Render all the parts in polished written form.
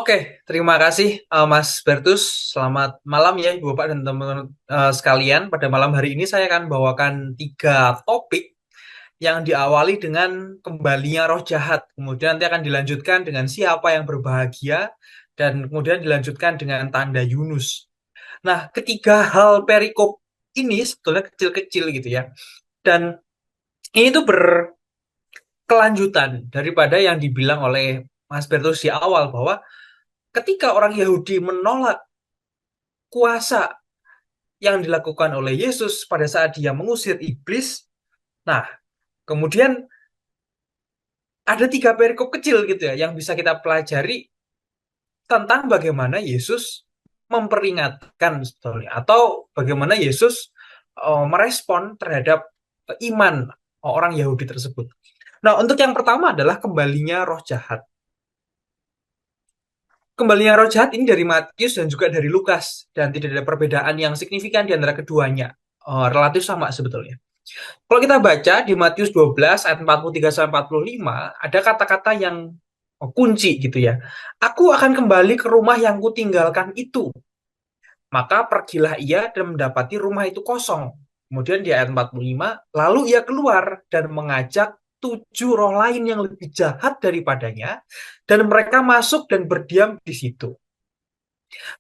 Oke, terima kasih Mas Bertus. Selamat malam ya Ibu Bapak dan teman-teman sekalian. Pada malam hari ini saya akan bawakan tiga topik yang diawali dengan kembalinya roh jahat. Kemudian nanti akan dilanjutkan dengan siapa yang berbahagia dan kemudian dilanjutkan dengan tanda Yunus. Nah, ketiga hal perikop ini sebetulnya kecil-kecil gitu ya. Dan ini tuh berkelanjutan daripada yang dibilang oleh Mas Bertus di awal bahwa ketika orang Yahudi menolak kuasa yang dilakukan oleh Yesus pada saat dia mengusir iblis. Nah, kemudian ada tiga perikop kecil gitu ya yang bisa kita pelajari tentang bagaimana Yesus memperingatkan sebetulnya atau bagaimana Yesus merespon terhadap iman orang Yahudi tersebut. Nah, untuk yang pertama adalah kembalinya roh jahat. Kembalinya roh jahat ini dari Matius dan juga dari Lukas dan tidak ada perbedaan yang signifikan di antara keduanya. Relatif sama sebetulnya. Kalau kita baca di Matius 12 ayat 43 sampai 45, ada kata-kata yang kunci gitu ya. Aku akan kembali ke rumah yang kutinggalkan itu. Maka pergilah ia dan mendapati rumah itu kosong. Kemudian di ayat 45, lalu ia keluar dan mengajak tujuh roh lain yang lebih jahat daripadanya, dan mereka masuk dan berdiam di situ.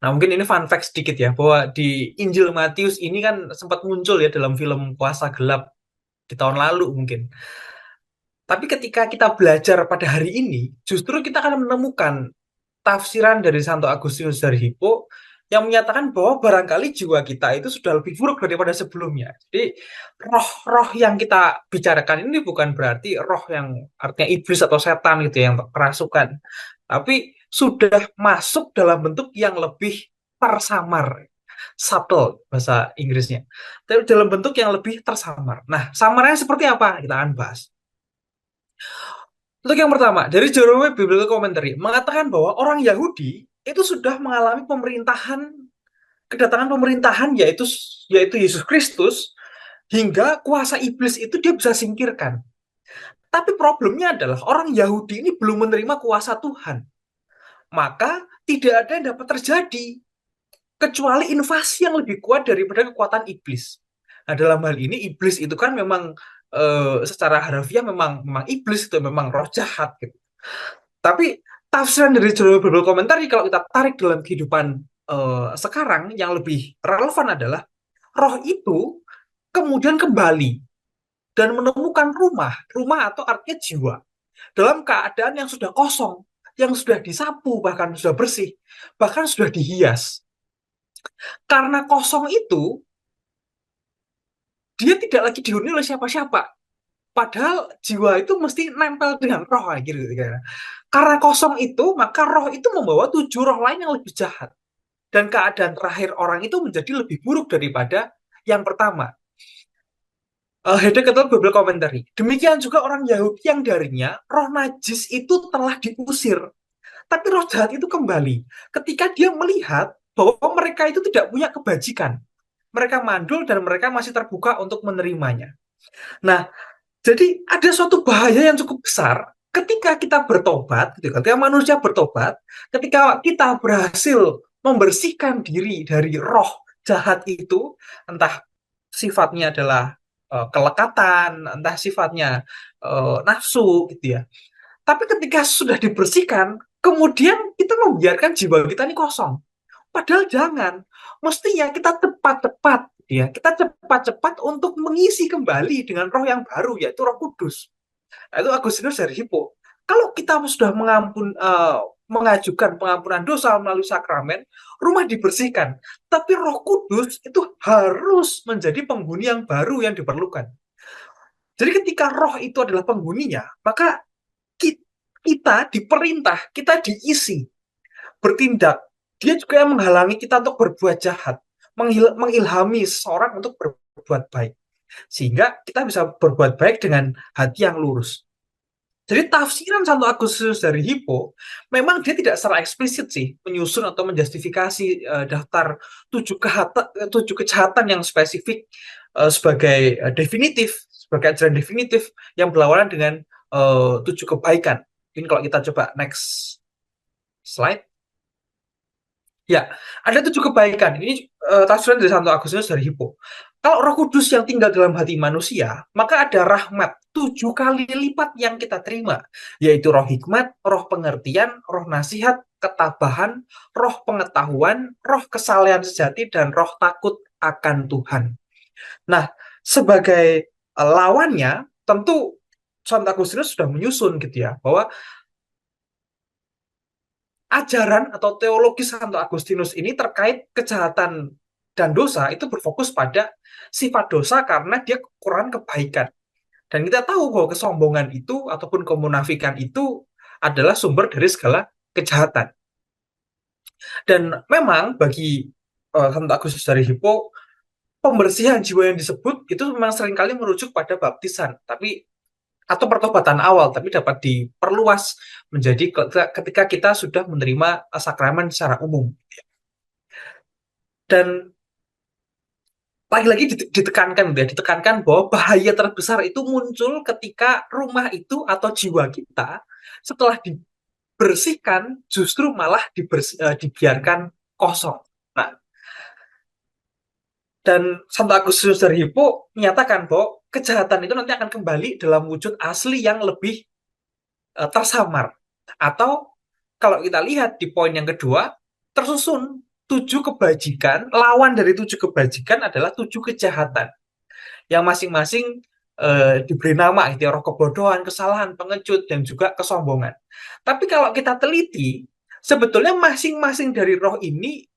Nah, mungkin ini fun fact sedikit ya, bahwa di Injil Matius ini kan sempat muncul ya dalam film Kuasa Gelap di tahun lalu mungkin. Tapi ketika kita belajar pada hari ini, justru kita akan menemukan tafsiran dari Santo Agustinus dari Hippo yang menyatakan bahwa barangkali jiwa kita itu sudah lebih buruk daripada sebelumnya. Jadi roh-roh yang kita bicarakan ini bukan berarti roh yang artinya iblis atau setan gitu yang kerasukan, tapi sudah masuk dalam bentuk yang lebih tersamar, subtle bahasa Inggrisnya, tapi dalam bentuk yang lebih tersamar. Nah, samarnya seperti apa? Kita akan bahas. Untuk yang pertama, dari Jerome Biblical Commentary mengatakan bahwa orang Yahudi itu sudah mengalami kedatangan pemerintahan yaitu Yesus Kristus, hingga kuasa iblis itu dia bisa singkirkan. Tapi problemnya adalah orang Yahudi ini belum menerima kuasa Tuhan. Maka tidak ada yang dapat terjadi kecuali invasi yang lebih kuat daripada kekuatan iblis. Nah, dalam hal ini iblis itu kan memang secara harfiah memang iblis itu memang roh jahat gitu. Tapi tafsiran dari Jurnal Bible Commentary kalau kita tarik dalam kehidupan sekarang yang lebih relevan adalah roh itu kemudian kembali dan menemukan rumah atau artinya jiwa dalam keadaan yang sudah kosong, yang sudah disapu, bahkan sudah bersih, bahkan sudah dihias. Karena kosong itu, dia tidak lagi dihuni oleh siapa-siapa. Padahal jiwa itu mesti nempel dengan roh gitu. Karena kosong itu, maka roh itu membawa tujuh roh lain yang lebih jahat. Dan keadaan terakhir orang itu menjadi lebih buruk daripada yang pertama. Heidegger ketua Bible Commentary. Demikian juga orang Yahudi yang darinya roh najis itu telah diusir. Tapi roh jahat itu kembali ketika dia melihat bahwa mereka itu tidak punya kebajikan. Mereka mandul dan mereka masih terbuka untuk menerimanya. Nah, jadi ada suatu bahaya yang cukup besar ketika kita bertobat, ketika manusia bertobat, ketika kita berhasil membersihkan diri dari roh jahat itu, entah sifatnya adalah kelekatan, entah sifatnya nafsu gitu ya. Tapi ketika sudah dibersihkan, kemudian kita membiarkan jiwa kita ini kosong. Padahal jangan. Mestinya kita cepat-cepat ya, kita cepat-cepat untuk mengisi kembali dengan roh yang baru yaitu Roh Kudus. Nah, itu Agustinus dari Hippo. Kalau kita sudah mengajukan pengampunan dosa melalui sakramen, rumah dibersihkan, tapi Roh Kudus itu harus menjadi penghuni yang baru yang diperlukan. Jadi ketika roh itu adalah penghuninya, maka kita diperintah, kita diisi bertindak. Dia juga yang menghalangi kita untuk berbuat jahat, mengilhami seseorang untuk berbuat baik. Sehingga kita bisa berbuat baik dengan hati yang lurus. Jadi tafsiran Santo Agustinus dari Hippo, memang dia tidak secara eksplisit sih menyusun atau menjustifikasi daftar tujuh kejahatan yang spesifik sebagai definitif, sebagai ajaran definitif yang berlawanan dengan tujuh kebaikan. Ini kalau kita coba next slide. Ya, ada 7 kebaikan. Ini tafsiran dari Santo Agustinus dari Hippo. Kalau Roh Kudus yang tinggal dalam hati manusia, maka ada rahmat 7 kali lipat yang kita terima, yaitu roh hikmat, roh pengertian, roh nasihat, ketabahan, roh pengetahuan, roh kesalehan sejati, dan roh takut akan Tuhan. Nah, sebagai lawannya, tentu Santo Agustinus sudah menyusun gitu ya, bahwa ajaran atau teologi Santo Agustinus ini terkait kejahatan dan dosa itu berfokus pada sifat dosa karena dia kekurangan kebaikan. Dan kita tahu bahwa kesombongan itu ataupun kemunafikan itu adalah sumber dari segala kejahatan. Dan memang bagi Santo Agustinus dari Hippo, pembersihan jiwa yang disebut itu memang seringkali merujuk pada baptisan, tapi atau pertobatan awal, tapi dapat diperluas menjadi ketika kita sudah menerima sakramen secara umum. Dan lagi-lagi ditekankan, ya, ditekankan bahwa bahaya terbesar itu muncul ketika rumah itu atau jiwa kita setelah dibersihkan justru malah dibiarkan kosong. Nah, dan Santo Agustinus dari Hippo menyatakan bahwa kejahatan itu nanti akan kembali dalam wujud asli yang lebih tersamar. Atau kalau kita lihat di poin yang kedua, tersusun 7 kebajikan, lawan dari 7 kebajikan adalah 7 kejahatan yang masing-masing diberi nama, itu roh kebodohan, kesalahan, pengecut, dan juga kesombongan. Tapi kalau kita teliti, sebetulnya masing-masing dari roh ini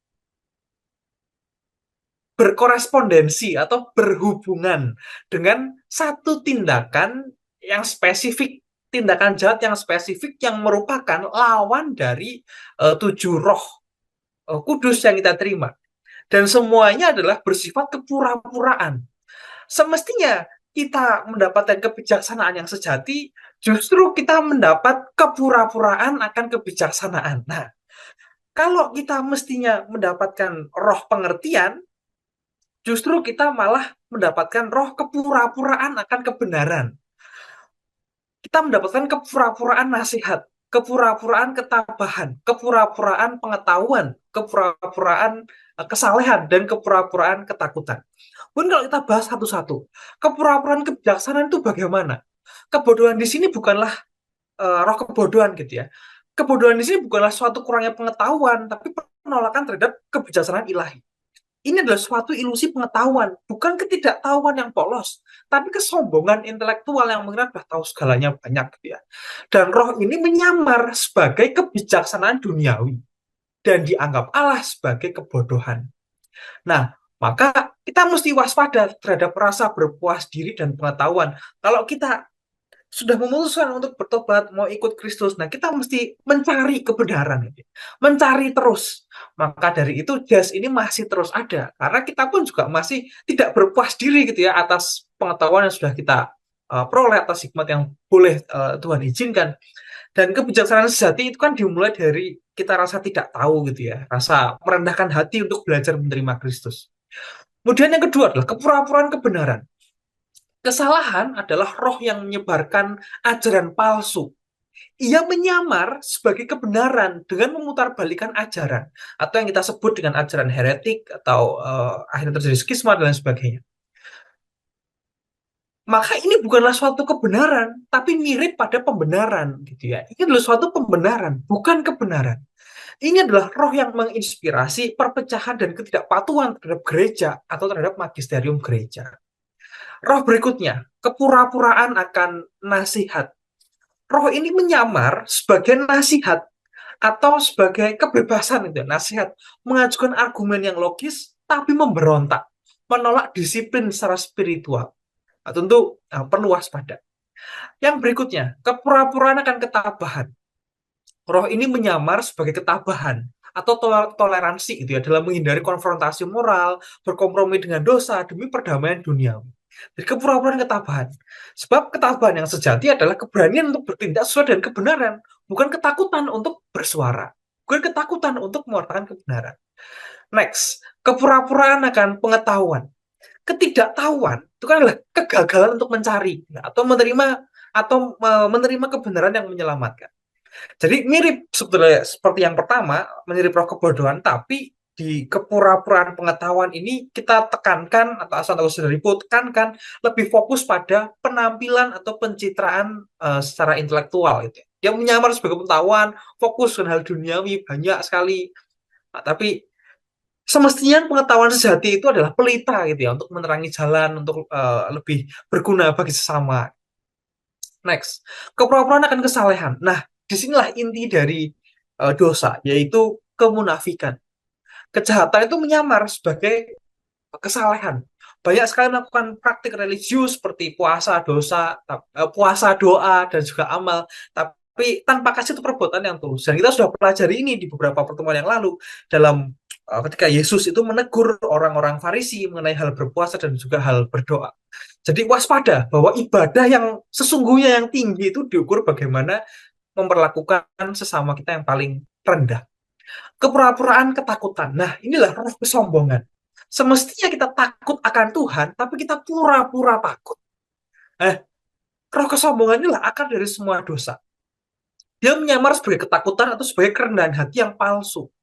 berkorespondensi atau berhubungan dengan satu tindakan yang spesifik, tindakan jahat yang spesifik yang merupakan lawan dari 7 roh kudus yang kita terima. Dan semuanya adalah bersifat kepura-puraan. Semestinya kita mendapatkan kebijaksanaan yang sejati, justru kita mendapat kepura-puraan akan kebijaksanaan. Nah, kalau kita mestinya mendapatkan roh pengertian, justru kita malah mendapatkan roh kepura-puraan akan kebenaran. Kita mendapatkan kepura-puraan nasihat, kepura-puraan ketabahan, kepura-puraan pengetahuan, kepura-puraan kesalehan, dan kepura-puraan ketakutan. Pun kalau kita bahas satu-satu, kepura-puraan kebijaksanaan itu bagaimana? Kebodohan di sini bukanlah roh kebodohan gitu ya. Kebodohan di sini bukanlah suatu kurangnya pengetahuan, tapi penolakan terhadap kebijaksanaan ilahi. Ini adalah suatu ilusi pengetahuan, bukan ketidaktahuan yang polos, tapi kesombongan intelektual yang mengira sudah tahu segalanya banyak gitu ya. Dan roh ini menyamar sebagai kebijaksanaan duniawi dan dianggap Allah sebagai kebodohan. Nah, maka kita mesti waspada terhadap rasa berpuas diri dan pengetahuan. Kalau kita sudah memutuskan untuk bertobat, mau ikut Kristus, nah kita mesti mencari kebenaran, mencari terus. Maka dari itu jas ini masih terus ada, karena kita pun juga masih tidak berpuas diri gitu ya atas pengetahuan yang sudah kita peroleh, atas hikmat yang boleh Tuhan izinkan. Dan kebijaksanaan sejati itu kan dimulai dari kita rasa tidak tahu gitu ya, rasa merendahkan hati untuk belajar menerima Kristus. Kemudian yang kedua adalah kepura-puraan kebenaran. Kesalahan adalah roh yang menyebarkan ajaran palsu. Ia menyamar sebagai kebenaran dengan memutarbalikkan ajaran, atau yang kita sebut dengan ajaran heretik, atau akhirnya terjadi skisma dan lain sebagainya. Maka ini bukanlah suatu kebenaran, tapi mirip pada pembenaran, gitu ya. Ini adalah suatu pembenaran, bukan kebenaran. Ini adalah roh yang menginspirasi perpecahan dan ketidakpatuhan terhadap gereja atau terhadap magisterium gereja. Roh berikutnya, kepura-puraan akan nasihat. Roh ini menyamar sebagai nasihat atau sebagai kebebasan itu, nasihat, mengajukan argumen yang logis tapi memberontak, menolak disiplin secara spiritual. Nah, tentu perlu waspada. Yang berikutnya, kepura-puraan akan ketabahan. Roh ini menyamar sebagai ketabahan atau toleransi gitu ya, dalam menghindari konfrontasi moral, berkompromi dengan dosa demi perdamaian duniawi. Jadi kepura-puraan ketabahan. Sebab ketabahan yang sejati adalah keberanian untuk bertindak sesuai dengan kebenaran, bukan ketakutan untuk bersuara, bukan ketakutan untuk mewartakan kebenaran. Next, kepura-puraan akan pengetahuan. Ketidaktahuan itu kan adalah kegagalan untuk mencari atau menerima kebenaran yang menyelamatkan. Jadi mirip sebetulnya seperti yang pertama, mirip roh kebodohan, tapi di kepura-puraan pengetahuan ini kita tekankan atau asal tahu sendiri tekankan lebih fokus pada penampilan atau pencitraan secara intelektual gitu ya. Dia menyamar sebagai pengetahuan, fokus dengan hal duniawi banyak sekali. Nah, tapi semestinya pengetahuan sejati itu adalah pelita gitu ya untuk menerangi jalan untuk lebih berguna bagi sesama. Next, kepura-puraan akan kesalehan. Nah, disinilah inti dari dosa, yaitu kemunafikan. Kejahatan itu menyamar sebagai kesalehan. Banyak sekali melakukan praktik religius seperti puasa, puasa, doa, dan juga amal. Tapi tanpa kasih itu perbuatan yang tulus. Dan kita sudah pelajari ini di beberapa pertemuan yang lalu dalam ketika Yesus itu menegur orang-orang Farisi mengenai hal berpuasa dan juga hal berdoa. Jadi waspada bahwa ibadah yang sesungguhnya yang tinggi itu diukur bagaimana memperlakukan sesama kita yang paling rendah. Kepura-puraan ketakutan. Nah, inilah roh kesombongan. Semestinya kita takut akan Tuhan, tapi kita pura-pura takut. Eh, roh kesombongan inilah akar dari semua dosa. Dia menyamar sebagai ketakutan atau sebagai kerendahan hati yang palsu.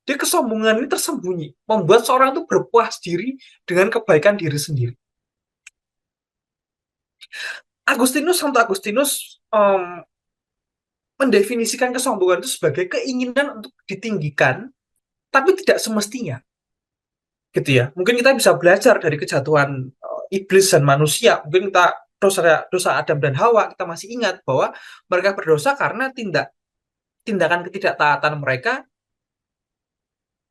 Dia kesombongan ini tersembunyi, membuat seorang itu berpuas diri dengan kebaikan diri sendiri. Santo Agustinus mendefinisikan kesombongan itu sebagai keinginan untuk ditinggikan, tapi tidak semestinya. Gitu ya. Mungkin kita bisa belajar dari kejatuhan iblis dan manusia. Mungkin kita dosa Adam dan Hawa kita masih ingat bahwa mereka berdosa karena tindakan ketidaktaatan mereka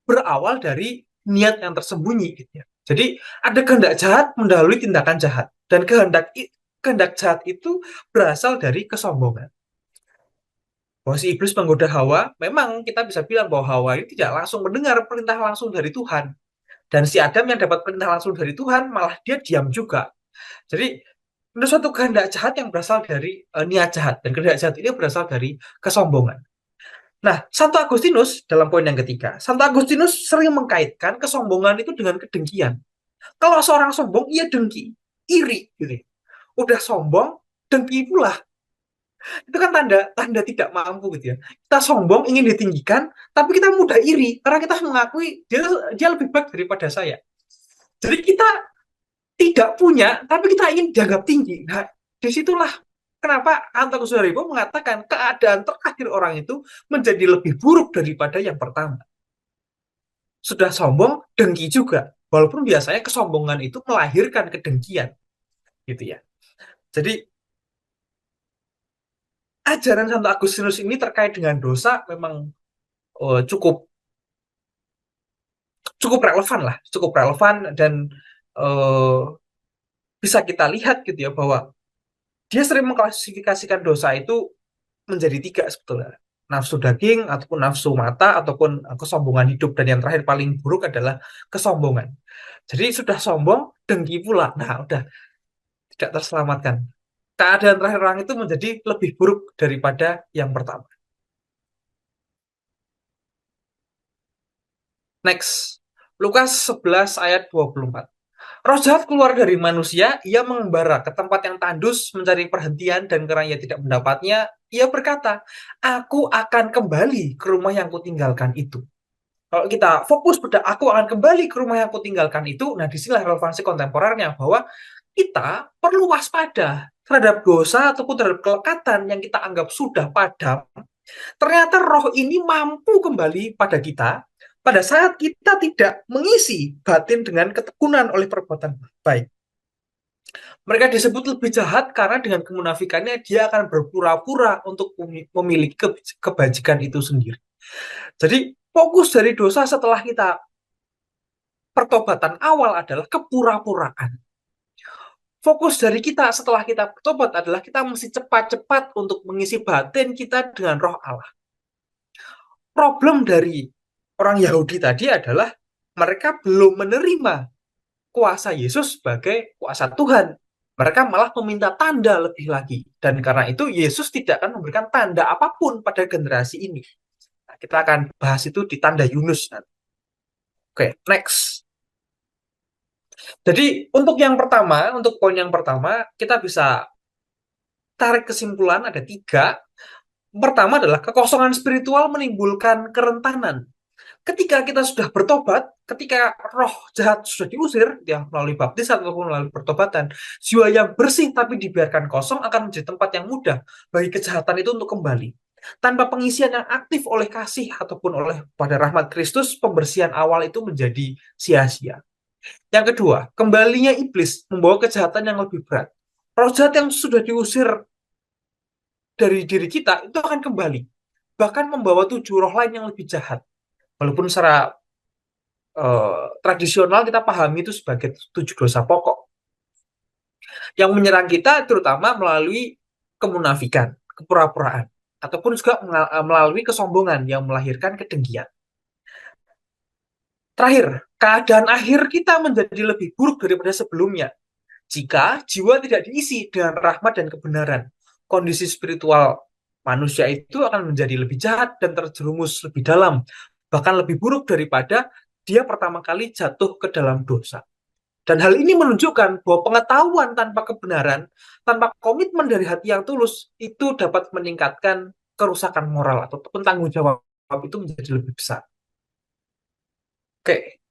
berawal dari niat yang tersembunyi gitu ya. Jadi ada kehendak jahat mendahului tindakan jahat dan kehendak jahat itu berasal dari kesombongan. Bahwa si iblis menggoda Hawa, memang kita bisa bilang bahwa Hawa ini tidak langsung mendengar perintah langsung dari Tuhan. Dan si Adam yang dapat perintah langsung dari Tuhan, malah dia diam juga. Jadi, ada suatu kehendak jahat yang berasal dari niat jahat. Dan kehendak jahat ini berasal dari kesombongan. Nah, Santo Agustinus, dalam poin yang ketiga, Santo Agustinus sering mengkaitkan kesombongan itu dengan kedengkian. Kalau seorang sombong, ia dengki, iri. Gitu. Udah sombong, dengki pula. Itu kan tanda tanda tidak mampu gitu ya. Kita sombong, ingin ditinggikan, tapi kita mudah iri. Karena kita mengakui dia lebih baik daripada saya. Jadi kita tidak punya, tapi kita ingin dianggap tinggi. Nah, disitulah kenapa Anton Sunaribo mengatakan keadaan terakhir orang itu menjadi lebih buruk daripada yang pertama. Sudah sombong, dengki juga. Walaupun biasanya kesombongan itu melahirkan kedengkian, gitu ya. Jadi ajaran Santo Agustinus ini terkait dengan dosa memang cukup cukup relevan lah, cukup relevan dan uh, bisa kita lihat gitu ya bahwa dia sering mengklasifikasikan dosa itu menjadi tiga sebetulnya. Nafsu daging, ataupun nafsu mata, ataupun kesombongan hidup. Dan yang terakhir paling buruk adalah kesombongan. Jadi sudah sombong, dengki pula. Nah, udah tidak terselamatkan. Keadaan terakhir orang itu menjadi lebih buruk daripada yang pertama. Next, Lukas 11 ayat 24. Roh jahat keluar dari manusia, ia mengembara ke tempat yang tandus mencari perhentian dan karena ia tidak mendapatnya, ia berkata, aku akan kembali ke rumah yang kutinggalkan itu. Kalau kita fokus pada aku akan kembali ke rumah yang kutinggalkan itu, nah disinilah relevansi kontemporernya bahwa kita perlu waspada terhadap dosa ataupun terhadap kelekatan yang kita anggap sudah padam. Ternyata roh ini mampu kembali pada kita pada saat kita tidak mengisi batin dengan ketekunan oleh perbuatan baik. Mereka disebut lebih jahat karena dengan kemunafikannya dia akan berpura-pura untuk memiliki kebajikan itu sendiri. Jadi fokus dari dosa setelah kita pertobatan awal adalah kepura-puraan. Fokus dari kita setelah kita bertobat adalah kita mesti cepat-cepat untuk mengisi batin kita dengan roh Allah. Problem dari orang Yahudi tadi adalah mereka belum menerima kuasa Yesus sebagai kuasa Tuhan. Mereka malah meminta tanda lebih lagi. Dan karena itu Yesus tidak akan memberikan tanda apapun pada generasi ini. Nah, kita akan bahas itu di tanda Yunus. Oke, next. Jadi untuk yang pertama, untuk poin yang pertama, kita bisa tarik kesimpulan ada tiga. Pertama adalah kekosongan spiritual menimbulkan kerentanan. Ketika kita sudah bertobat, ketika roh jahat sudah diusir, ya melalui baptisan ataupun melalui pertobatan, jiwa yang bersih tapi dibiarkan kosong akan menjadi tempat yang mudah bagi kejahatan itu untuk kembali. Tanpa pengisian yang aktif oleh kasih ataupun oleh pada rahmat Kristus, pembersihan awal itu menjadi sia-sia. Yang kedua, kembalinya iblis membawa kejahatan yang lebih berat. Roh jahat yang sudah diusir dari diri kita itu akan kembali, bahkan membawa 7 roh lain yang lebih jahat. Walaupun secara tradisional kita pahami itu sebagai 7 dosa pokok yang menyerang kita terutama melalui kemunafikan, kepura-puraan, ataupun juga melalui kesombongan yang melahirkan kedengkian. Terakhir, keadaan akhir kita menjadi lebih buruk daripada sebelumnya jika jiwa tidak diisi dengan rahmat dan kebenaran. Kondisi spiritual manusia itu akan menjadi lebih jahat dan terjerumus lebih dalam, bahkan lebih buruk daripada dia pertama kali jatuh ke dalam dosa. Dan hal ini menunjukkan bahwa pengetahuan tanpa kebenaran, tanpa komitmen dari hati yang tulus, itu dapat meningkatkan kerusakan moral ataupun tanggung jawab itu menjadi lebih besar. Oke,